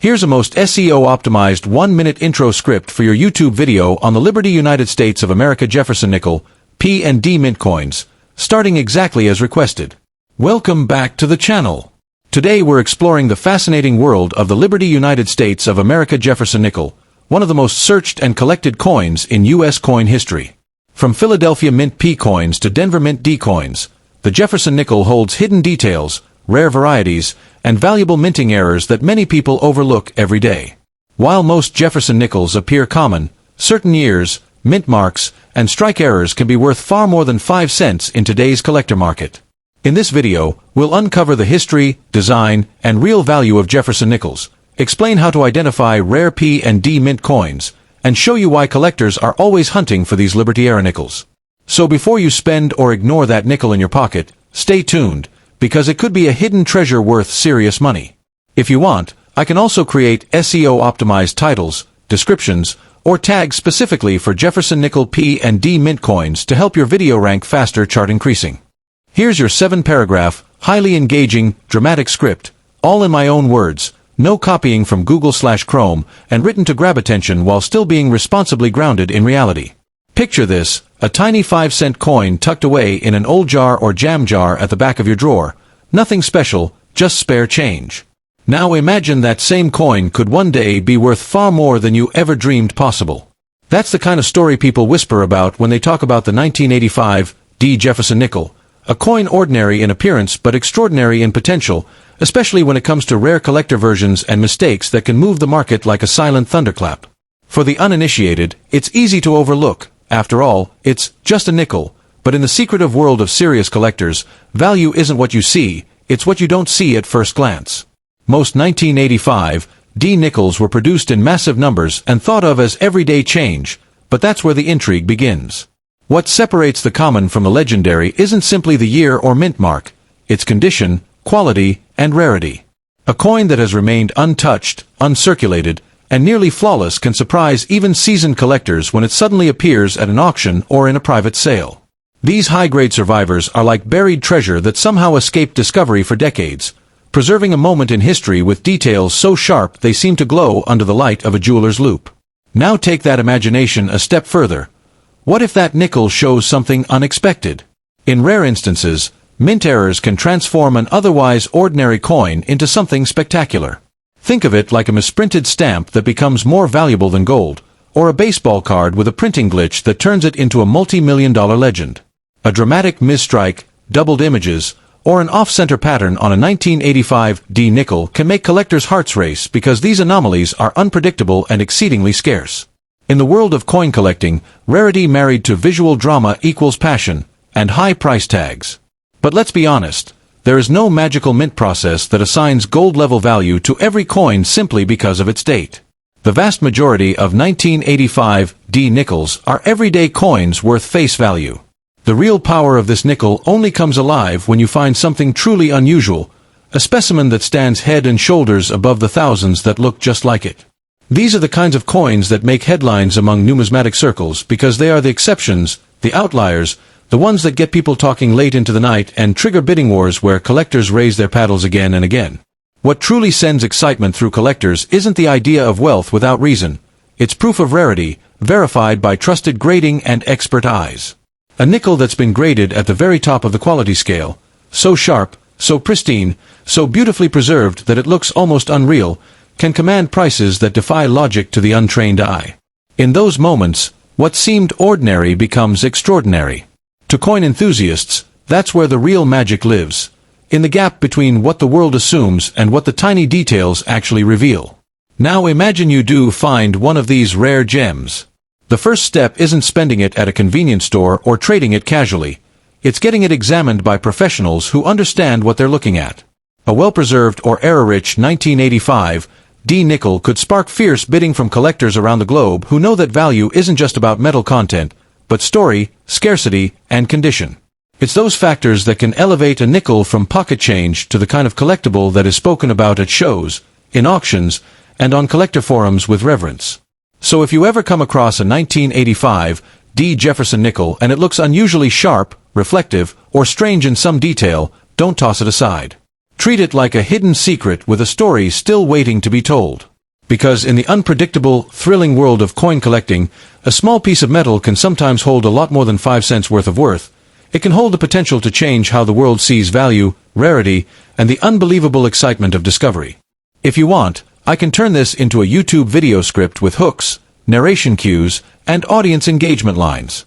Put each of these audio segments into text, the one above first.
Here's a most SEO-optimized 1-minute intro script for your YouTube video on the Liberty United States of America Jefferson Nickel, P&D mint coins, starting exactly as requested. Welcome back to the channel. Today we're exploring the fascinating world of the Liberty United States of America Jefferson Nickel, one of the most searched and collected coins in U.S. coin history. From Philadelphia Mint P coins to Denver Mint D coins, the Jefferson Nickel holds hidden details, rare varieties, and valuable minting errors that many people overlook every day. While most Jefferson Nickels appear common, certain years, mint marks, and strike errors can be worth far more than 5 cents in today's collector market. In this video, we'll uncover the history, design, and real value of Jefferson Nickels, explain how to identify rare P and D mint coins, and show you why collectors are always hunting for these Liberty-era nickels. So before you spend or ignore that nickel in your pocket, stay tuned, because it could be a hidden treasure worth serious money. If you want, I can also create SEO-optimized titles, descriptions, or tags specifically for Jefferson Nickel P and D mint coins to help your video rank faster, chart increasing. Here's your 7-paragraph, highly engaging, dramatic script, all in my own words, no copying from Google/Chrome, and written to grab attention while still being responsibly grounded in reality. Picture this, a tiny 5-cent coin tucked away in an old jar or jam jar at the back of your drawer. Nothing special, just spare change. Now imagine that same coin could one day be worth far more than you ever dreamed possible. That's the kind of story people whisper about when they talk about the 1985 D Jefferson Nickel, a coin ordinary in appearance but extraordinary in potential, especially when it comes to rare collector versions and mistakes that can move the market like a silent thunderclap. For the uninitiated, it's easy to overlook. After all, it's just a nickel, but in the secretive world of serious collectors, value isn't what you see, it's what you don't see at first glance. Most 1985 D nickels were produced in massive numbers and thought of as everyday change, but that's where the intrigue begins. What separates the common from the legendary isn't simply the year or mint mark, it's condition, quality, and rarity. A coin that has remained untouched, uncirculated, and nearly flawless can surprise even seasoned collectors when it suddenly appears at an auction or in a private sale. These high-grade survivors are like buried treasure that somehow escaped discovery for decades, preserving a moment in history with details so sharp they seem to glow under the light of a jeweler's loupe. Now take that imagination a step further. What if that nickel shows something unexpected? In rare instances, mint errors can transform an otherwise ordinary coin into something spectacular. Think of it like a misprinted stamp that becomes more valuable than gold, or a baseball card with a printing glitch that turns it into a multi-million-dollar legend. A dramatic misstrike, doubled images, or an off-center pattern on a 1985 D nickel can make collectors' hearts race because these anomalies are unpredictable and exceedingly scarce. In the world of coin collecting, rarity married to visual drama equals passion, and high price tags. But let's be honest. There is no magical mint process that assigns gold-level value to every coin simply because of its date. The vast majority of 1985 D nickels are everyday coins worth face value. The real power of this nickel only comes alive when you find something truly unusual, a specimen that stands head and shoulders above the thousands that look just like it. These are the kinds of coins that make headlines among numismatic circles because they are the exceptions, the outliers, the ones that get people talking late into the night and trigger bidding wars where collectors raise their paddles again and again. What truly sends excitement through collectors isn't the idea of wealth without reason. It's proof of rarity, verified by trusted grading and expert eyes. A nickel that's been graded at the very top of the quality scale, so sharp, so pristine, so beautifully preserved that it looks almost unreal, can command prices that defy logic to the untrained eye. In those moments, what seemed ordinary becomes extraordinary. To coin enthusiasts, that's where the real magic lives, in the gap between what the world assumes and what the tiny details actually reveal. Now imagine you do find one of these rare gems. The first step isn't spending it at a convenience store or trading it casually. It's getting it examined by professionals who understand what they're looking at. A well-preserved or error-rich 1985 D nickel could spark fierce bidding from collectors around the globe who know that value isn't just about metal content, but story, scarcity, and condition. It's those factors that can elevate a nickel from pocket change to the kind of collectible that is spoken about at shows, in auctions, and on collector forums with reverence. So if you ever come across a 1985 D Jefferson Nickel and it looks unusually sharp, reflective, or strange in some detail, don't toss it aside. Treat it like a hidden secret with a story still waiting to be told. Because in the unpredictable, thrilling world of coin collecting, a small piece of metal can sometimes hold a lot more than 5 cents worth of worth. It can hold the potential to change how the world sees value, rarity, and the unbelievable excitement of discovery. If you want, I can turn this into a YouTube video script with hooks, narration cues, and audience engagement lines.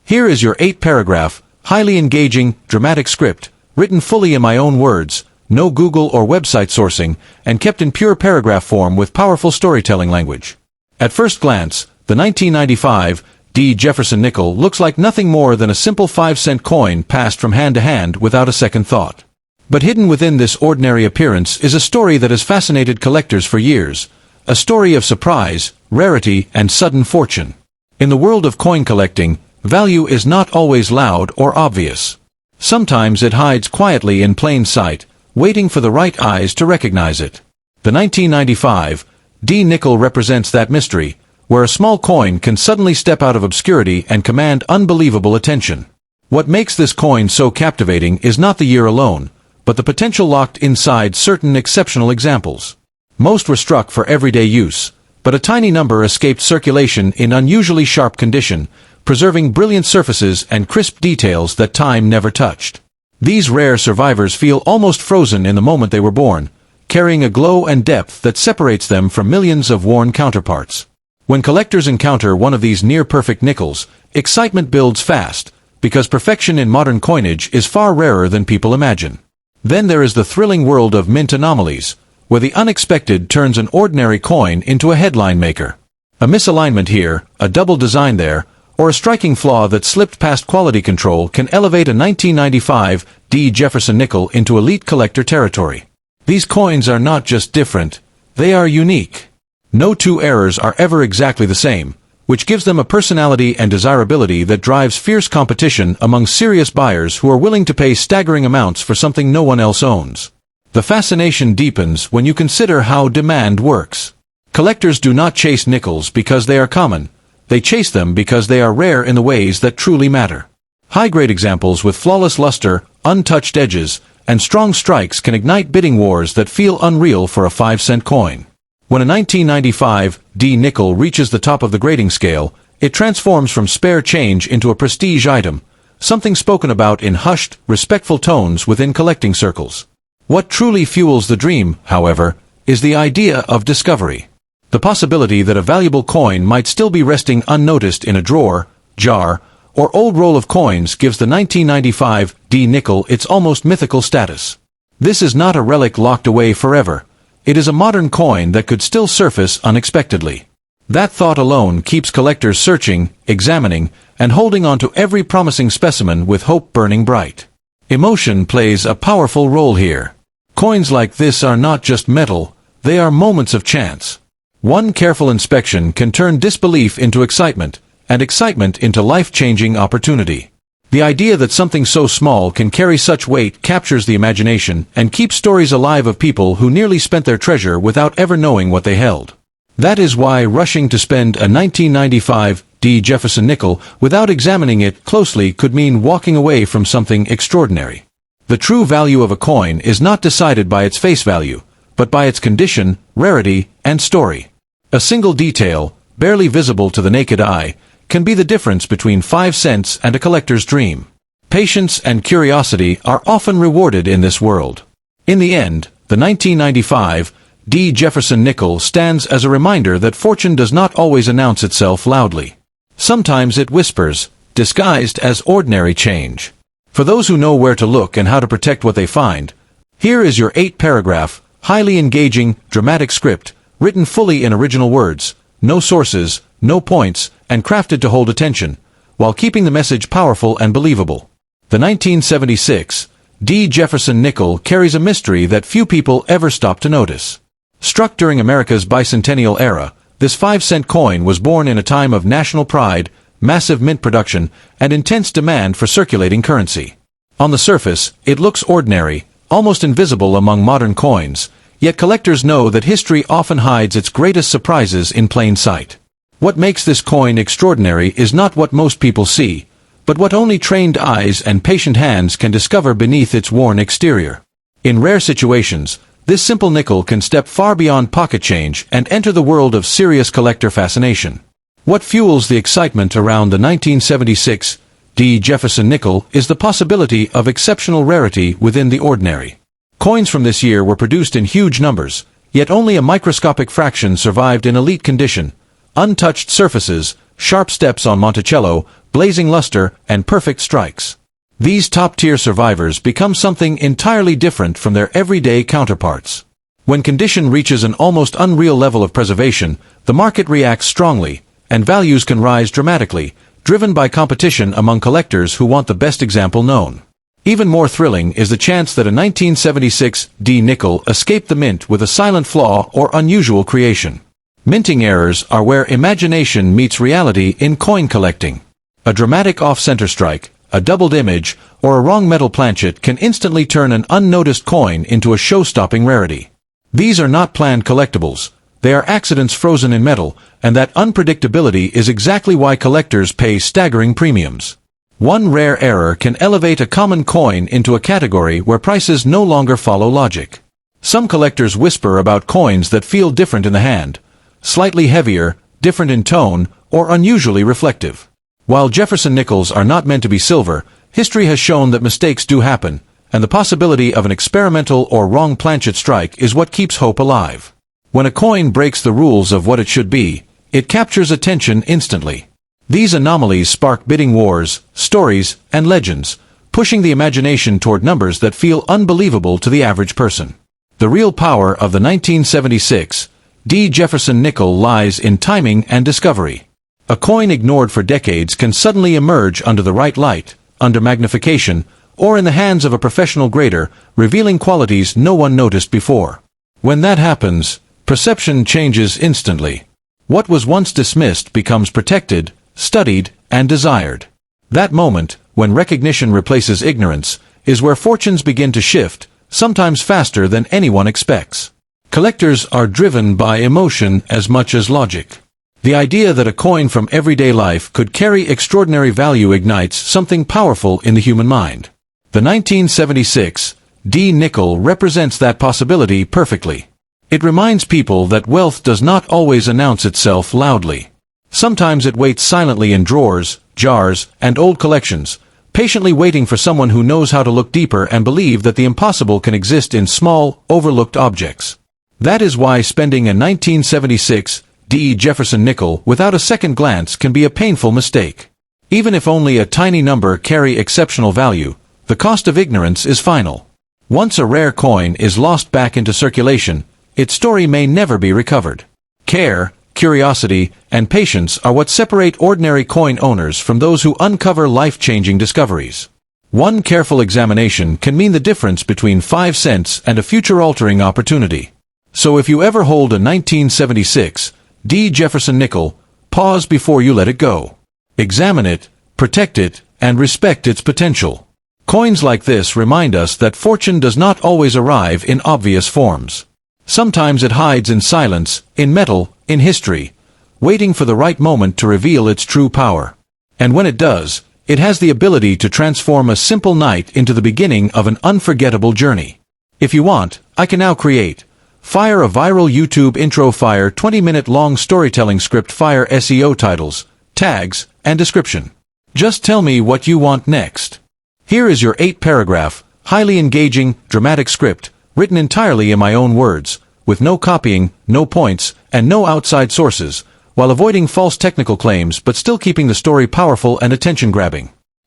Here is your 8-paragraph, highly engaging, dramatic script, written fully in my own words, no Google or website sourcing, and kept in pure paragraph form with powerful storytelling language. At first glance, the 1995 D. Jefferson Nickel looks like nothing more than a simple 5-cent coin passed from hand to hand without a second thought. But hidden within this ordinary appearance is a story that has fascinated collectors for years, a story of surprise, rarity, and sudden fortune. In the world of coin collecting, value is not always loud or obvious. Sometimes it hides quietly in plain sight, waiting for the right eyes to recognize it. The 1995 D. Nickel represents that mystery, where a small coin can suddenly step out of obscurity and command unbelievable attention. What makes this coin so captivating is not the year alone, but the potential locked inside certain exceptional examples. Most were struck for everyday use, but a tiny number escaped circulation in unusually sharp condition, preserving brilliant surfaces and crisp details that time never touched. These rare survivors feel almost frozen in the moment they were born, carrying a glow and depth that separates them from millions of worn counterparts. When collectors encounter one of these near-perfect nickels, excitement builds fast, because perfection in modern coinage is far rarer than people imagine. Then there is the thrilling world of mint anomalies, where the unexpected turns an ordinary coin into a headline maker. A misalignment here, a double design there, or a striking flaw that slipped past quality control can elevate a 1995 D. Jefferson Nickel into elite collector territory. These coins are not just different, they are unique. No two errors are ever exactly the same, which gives them a personality and desirability that drives fierce competition among serious buyers who are willing to pay staggering amounts for something no one else owns. The fascination deepens when you consider how demand works. Collectors do not chase nickels because they are common. They chase them because they are rare in the ways that truly matter. High-grade examples with flawless luster, untouched edges, and strong strikes can ignite bidding wars that feel unreal for a 5-cent coin. When a 1995 D. Nickel reaches the top of the grading scale, it transforms from spare change into a prestige item, something spoken about in hushed, respectful tones within collecting circles. What truly fuels the dream, however, is the idea of discovery. The possibility that a valuable coin might still be resting unnoticed in a drawer, jar, or old roll of coins gives the 1995 D. Nickel its almost mythical status. This is not a relic locked away forever. It is a modern coin that could still surface unexpectedly. That thought alone keeps collectors searching, examining, and holding on to every promising specimen with hope burning bright. Emotion plays a powerful role here. Coins like this are not just metal, they are moments of chance. One careful inspection can turn disbelief into excitement, and excitement into life-changing opportunity. The idea that something so small can carry such weight captures the imagination and keeps stories alive of people who nearly spent their treasure without ever knowing what they held. That is why rushing to spend a 1995 D. Jefferson Nickel without examining it closely could mean walking away from something extraordinary. The true value of a coin is not decided by its face value, but by its condition, rarity, and story. A single detail, barely visible to the naked eye, can be the difference between 5 cents and a collector's dream. Patience and curiosity are often rewarded in this world. In the end, the 1995 D. Jefferson Nickel stands as a reminder that fortune does not always announce itself loudly. Sometimes it whispers, disguised as ordinary change. For those who know where to look and how to protect what they find, here is your 8-paragraph, highly engaging, dramatic script, written fully in original words, no sources, no points, and crafted to hold attention, while keeping the message powerful and believable. The 1976 D. Jefferson Nickel carries a mystery that few people ever stop to notice. Struck during America's bicentennial era, this 5-cent coin was born in a time of national pride, massive mint production, and intense demand for circulating currency. On the surface, it looks ordinary, almost invisible among modern coins, yet collectors know that history often hides its greatest surprises in plain sight. What makes this coin extraordinary is not what most people see, but what only trained eyes and patient hands can discover beneath its worn exterior. In rare situations, This simple nickel can step far beyond pocket change and enter the world of serious collector fascination. What fuels the excitement around the 1976 D. Jefferson nickel is the possibility of exceptional rarity within the ordinary. Coins from this year were produced in huge numbers, yet only a microscopic fraction survived in elite condition. Untouched surfaces, sharp steps on Monticello, blazing luster, and perfect strikes. These top-tier survivors become something entirely different from their everyday counterparts. When condition reaches an almost unreal level of preservation, the market reacts strongly, and values can rise dramatically, driven by competition among collectors who want the best example known. Even more thrilling is the chance that a 1976 D nickel escaped the mint with a silent flaw or unusual creation. Minting errors are where imagination meets reality in coin collecting. A dramatic off-center strike, a doubled image, or a wrong metal planchet can instantly turn an unnoticed coin into a show-stopping rarity. These are not planned collectibles. They are accidents frozen in metal, and that unpredictability is exactly why collectors pay staggering premiums. One rare error can elevate a common coin into a category where prices no longer follow logic. Some collectors whisper about coins that feel different in the hand, slightly heavier, different in tone, or unusually reflective. While Jefferson nickels are not meant to be silver, history has shown that mistakes do happen, and the possibility of an experimental or wrong planchet strike is what keeps hope alive. When a coin breaks the rules of what it should be, it captures attention instantly. These anomalies spark bidding wars, stories, and legends, pushing the imagination toward numbers that feel unbelievable to the average person. The real power of the 1976 D. Jefferson nickel lies in timing and discovery. A coin ignored for decades can suddenly emerge under the right light, under magnification, or in the hands of a professional grader, revealing qualities no one noticed before. When that happens, perception changes instantly. What was once dismissed becomes protected, studied, and desired. That moment, when recognition replaces ignorance, is where fortunes begin to shift, sometimes faster than anyone expects. Collectors are driven by emotion as much as logic. The idea that a coin from everyday life could carry extraordinary value ignites something powerful in the human mind. The 1976 D nickel represents that possibility perfectly. It reminds people that wealth does not always announce itself loudly. Sometimes it waits silently in drawers, jars, and old collections, patiently waiting for someone who knows how to look deeper and believe that the impossible can exist in small, overlooked objects. That is why spending a 1976 D. Jefferson nickel without a second glance can be a painful mistake. Even if only a tiny number carry exceptional value, the cost of ignorance is final. Once a rare coin is lost back into circulation, its story may never be recovered. Care, curiosity, and patience are what separate ordinary coin owners from those who uncover life-changing discoveries. One careful examination can mean the difference between 5 cents and a future-altering opportunity. So if you ever hold a 1976 D. Jefferson nickel, pause before you let it go. Examine it, protect it, and respect its potential. Coins like this remind us that fortune does not always arrive in obvious forms. Sometimes it hides in silence, in metal, in history, waiting for the right moment to reveal its true power. And when it does, it has the ability to transform a simple night into the beginning of an unforgettable journey. If you want, I can now create. Fire a viral YouTube intro, fire 20-minute long storytelling script, fire SEO titles, tags, and description. Just tell me what you want next. Here is your 8-paragraph, highly engaging, dramatic script, written entirely in my own words, with no copying, no points, and no outside sources, while avoiding false technical claims but still keeping the story powerful and attention-grabbing.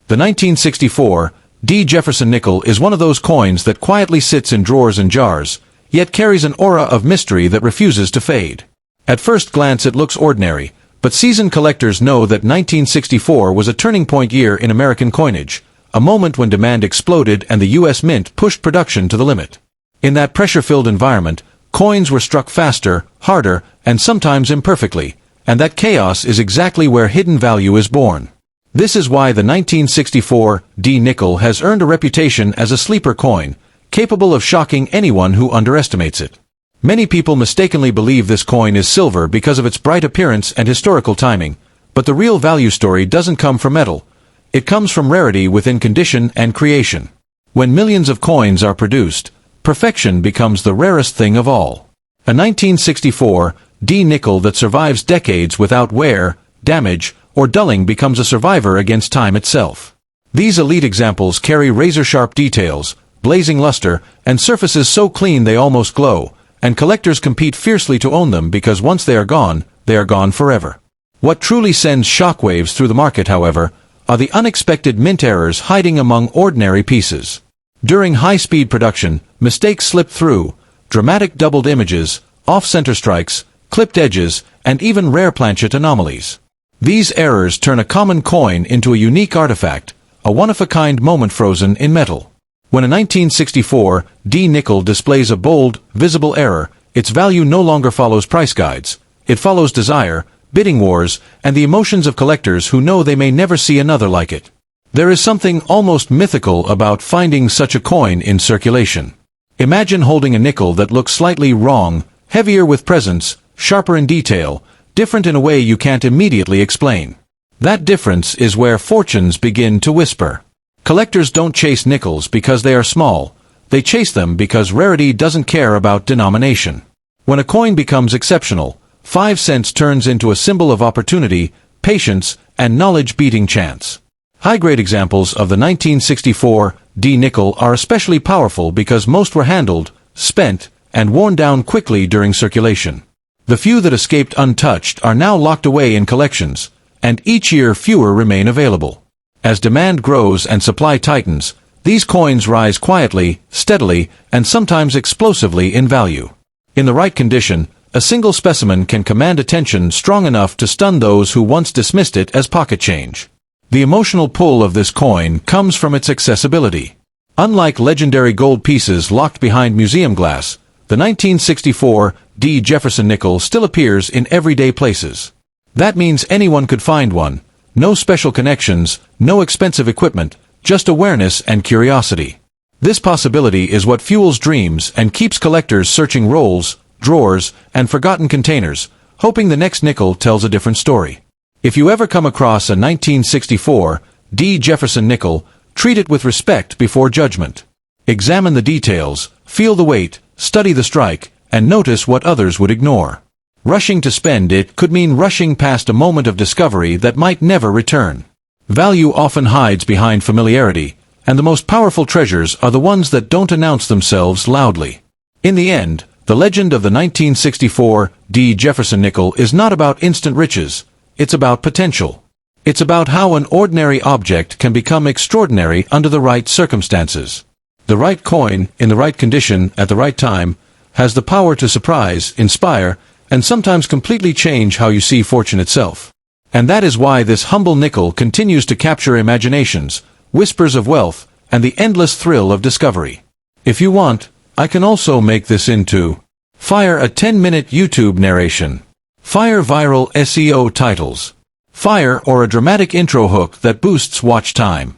The 1964 D. Jefferson nickel is one of those coins that quietly sits in drawers and jars, yet carries an aura of mystery that refuses to fade. At first glance it looks ordinary, but seasoned collectors know that 1964 was a turning point year in American coinage, a moment when demand exploded and the U.S. Mint pushed production to the limit. In that pressure-filled environment, coins were struck faster, harder, and sometimes imperfectly, and that chaos is exactly where hidden value is born. This is why the 1964 D nickel has earned a reputation as a sleeper coin, capable of shocking anyone who underestimates it. Many people mistakenly believe this coin is silver because of its bright appearance and historical timing, but the real value story doesn't come from metal. It comes from rarity within condition and creation. When millions of coins are produced, perfection becomes the rarest thing of all. A 1964 D nickel that survives decades without wear, damage, or dulling becomes a survivor against time itself. These elite examples carry razor-sharp details, blazing luster, and surfaces so clean they almost glow, and collectors compete fiercely to own them because once they are gone forever. What truly sends shockwaves through the market, however, are the unexpected mint errors hiding among ordinary pieces. During high-speed production, mistakes slip through, dramatic doubled images, off-center strikes, clipped edges, and even rare planchet anomalies. These errors turn a common coin into a unique artifact, a one-of-a-kind moment frozen in metal. When a 1964 D nickel displays a bold, visible error, its value no longer follows price guides. It follows desire, bidding wars, and the emotions of collectors who know they may never see another like it. There is something almost mythical about finding such a coin in circulation. Imagine holding a nickel that looks slightly wrong, heavier with presence, sharper in detail, different in a way you can't immediately explain. That difference is where fortunes begin to whisper. Collectors don't chase nickels because they are small. They chase them because rarity doesn't care about denomination. When a coin becomes exceptional, 5 cents turns into a symbol of opportunity, patience, and knowledge-beating chance. High-grade examples of the 1964 D nickel are especially powerful because most were handled, spent, and worn down quickly during circulation. The few that escaped untouched are now locked away in collections, and each year fewer remain available. As demand grows and supply tightens, these coins rise quietly, steadily, and sometimes explosively in value. In the right condition, a single specimen can command attention strong enough to stun those who once dismissed it as pocket change. The emotional pull of this coin comes from its accessibility. Unlike legendary gold pieces locked behind museum glass, the 1964 D Jefferson nickel still appears in everyday places. That means anyone could find one. No special connections, no expensive equipment, just awareness and curiosity. This possibility is what fuels dreams and keeps collectors searching rolls, drawers, and forgotten containers, hoping the next nickel tells a different story. If you ever come across a 1964 D Jefferson nickel, treat it with respect before judgment. Examine the details, feel the weight, study the strike, and notice what others would ignore. Rushing to spend it could mean rushing past a moment of discovery that might never return. Value often hides behind familiarity, and the most powerful treasures are the ones that don't announce themselves loudly. In the end, the legend of the 1964 D Jefferson nickel is not about instant riches, it's about potential. It's about how an ordinary object can become extraordinary under the right circumstances. The right coin, in the right condition, at the right time, has the power to surprise, inspire, and sometimes completely change how you see fortune itself. And that is why this humble nickel continues to capture imaginations, whispers of wealth, and the endless thrill of discovery. If you want, I can also make this into Fire a 10-minute YouTube narration. Fire viral SEO titles. Fire or a dramatic intro hook that boosts watch time.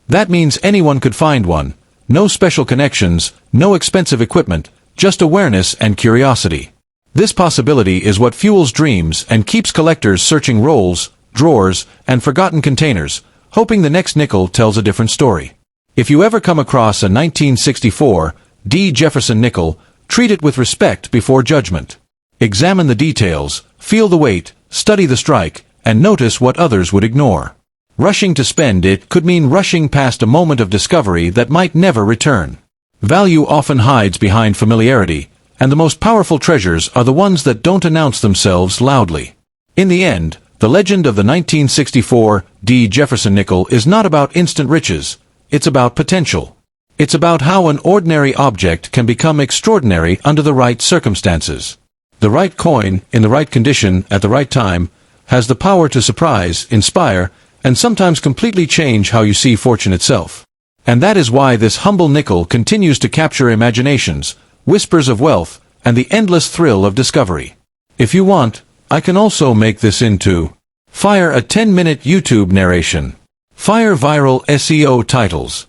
That means anyone could find one. No special connections, no expensive equipment, just awareness and curiosity. This possibility is what fuels dreams and keeps collectors searching rolls, drawers, and forgotten containers, hoping the next nickel tells a different story. If you ever come across a 1964 D Jefferson nickel, treat it with respect before judgment. Examine the details, feel the weight, study the strike, and notice what others would ignore. Rushing to spend it could mean rushing past a moment of discovery that might never return. Value often hides behind familiarity, and the most powerful treasures are the ones that don't announce themselves loudly. In the end, the legend of the 1964 D Jefferson nickel is not about instant riches, it's about potential. It's about how an ordinary object can become extraordinary under the right circumstances. The right coin, in the right condition, at the right time, has the power to surprise, inspire, and sometimes completely change how you see fortune itself. And that is why this humble nickel continues to capture imaginations, whispers of wealth, and the endless thrill of discovery. If you want, I can also make this into Fire a 10-minute YouTube narration. Fire viral SEO titles.